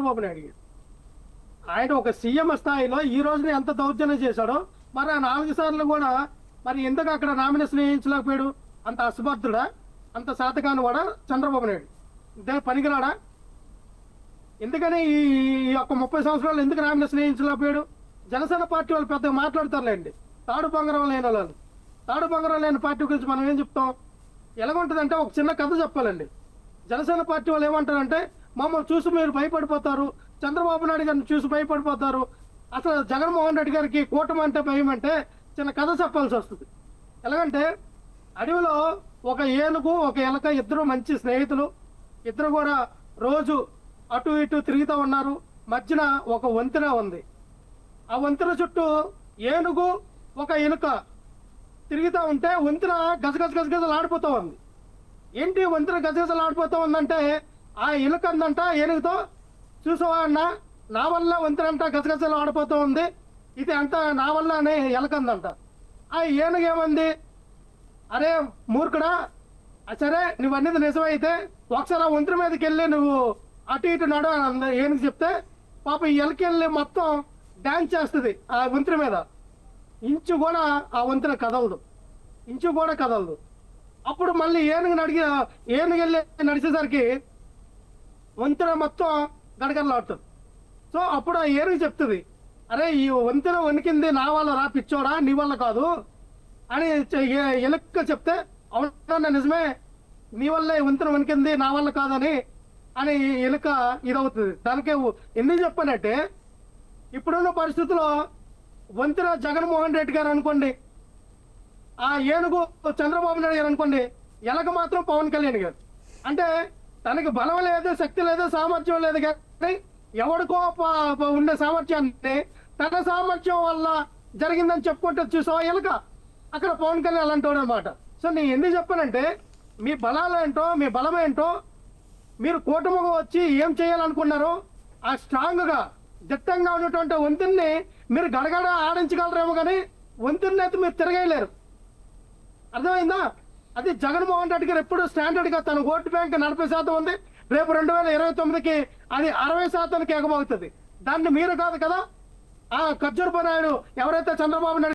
చంద్రబాబు నాయుడు గారు. ఆయన ఒక సీఎం స్థాయిలో ఈ రోజున ఎంత దౌర్జన్యం చేశాడో మరి ఆ 4 సార్లు కూడా మరి ఎందుకు అక్కడ నామినేషన్ వేయించలేకపోయాడు? అంత అసమర్థుడా, అంత శాతకాని వాడా చంద్రబాబు నాయుడు? ఇంతే పనికిరాడా? ఎందుకని ఈ యొక్క 30 సంవత్సరాలు ఎందుకు నామినేషన్ వేయించలేకపోయాడు? జనసేన పార్టీ వాళ్ళు పెద్దగా మాట్లాడతారులేండి. తాడు బంగారం లేని వాళ్ళు, తాడు బంగారం లేని పార్టీ గురించి మనం ఏం చెప్తాం? ఎలాగుంటుందంటే ఒక చిన్న కథ చెప్పాలండి. జనసేన పార్టీ వాళ్ళు ఏమంటారంటే, మమ్మల్ని చూసి మీరు భయపడిపోతారు, చంద్రబాబు నాయుడు గారిని చూసి భయపడిపోతారు, అసలు జగన్మోహన్ రెడ్డి గారికి కూటమి అంటే భయం అంటే చిన్న కథ చెప్పాల్సి వస్తుంది. ఎలాగంటే అడవిలో ఒక ఏనుగు ఒక ఎలక ఇద్దరు మంచి స్నేహితులు, ఇద్దరు కూడా రోజు అటు ఇటు తిరుగుతూ ఉన్నారు. మధ్యన ఒక వంతెన ఉంది. ఆ వంతెన చుట్టూ ఏనుగు ఒక ఎలుక తిరుగుతూ ఉంటే వంతెన గజగజ గజగజలు ఆడిపోతూ ఉంది. ఏంటి వంతెన గజగజలు ఆడిపోతూ ఉందంటే ఆ ఎలుక అందంట ఏనుగుతో, చూసావా అన్న, నా వల్ల వంతెన అంట గజగజలు ఆడిపోతూ ఉంది, ఇది అంతా నా వల్ల అనే ఎలకందంట. ఆ ఏనుగు ఏమంది, అరే మూర్ఖుడా, సరే నువ్వు అనేది నిజమైతే ఒకసారి ఆ వంతెన మీదకి వెళ్ళి నువ్వు అటు ఇటు నడు అని ఏనుగు చెప్తే పాప ఈ ఎలకి వెళ్ళి మొత్తం డ్యాన్స్ చేస్తుంది ఆ వంతెన మీద. ఇంచు కూడా ఆ వంతెన కదలదు, ఇంచు కూడా కదలదు. అప్పుడు మళ్ళీ ఏనుగు వెళ్ళి నడిచేసరికి వంతెన మొత్తం గడగడలాడుతుంది. సో అప్పుడు ఆ ఏనుగు చెప్తుంది, అరే ఈ వంతెన వణికింది నా వల్ల రా పిచ్చోడా, నీ వల్ల కాదు అని ఎలుక చెప్తే, అవునా నిజమే, నీ వల్లే వంతెన వణికింది నా వల్ల కాదని అని ఎలుక ఇదవుతుంది. దానికే ఎందుకు చెప్పానంటే, ఇప్పుడున్న పరిస్థితుల్లో వంతెన జగన్మోహన్ రెడ్డి గారు అనుకోండి, ఆ ఏనుగు చంద్రబాబు నాయుడు గారు అనుకోండి, ఎలక మాత్రం పవన్ కళ్యాణ్ గారు. అంటే తనకి బలం లేదు, శక్తి లేదు, సామర్థ్యం లేదు, కానీ ఎవడికో ఉండే సామర్థ్యాన్ని తన సామర్థ్యం వల్ల జరిగిందని చెప్పుకుంటే చూసావా ఎలక, అక్కడ పవన్ కళ్యాణ్ అలాంటి అనమాట. సో నేను ఎందుకు చెప్పానంటే, మీ బలాలు ఏంటో, మీ బలం ఏంటో, మీరు కూటమిగా వచ్చి ఏం చేయాలనుకున్నారో ఆ స్ట్రాంగ్గా దిట్టంగా ఉన్నటువంటి వంతెన్ని మీరు గడగడ ఆడించగలరేమో, కానీ వంతెన్ని అయితే మీరు తిరగలేరు. అర్థమైందా? అది జగన్మోహన్ రెడ్డి గారు ఎప్పుడు స్టాండర్డ్గా తన ఓటు బ్యాంక్ 40% ఉంది, రేపు 2029కి అది 60%కి ఎగబోతుంది. దాన్ని మీరు కాదు కదా, ఆ ఖర్జూరపు నాయుడు ఎవరైతే చంద్రబాబు నాయుడు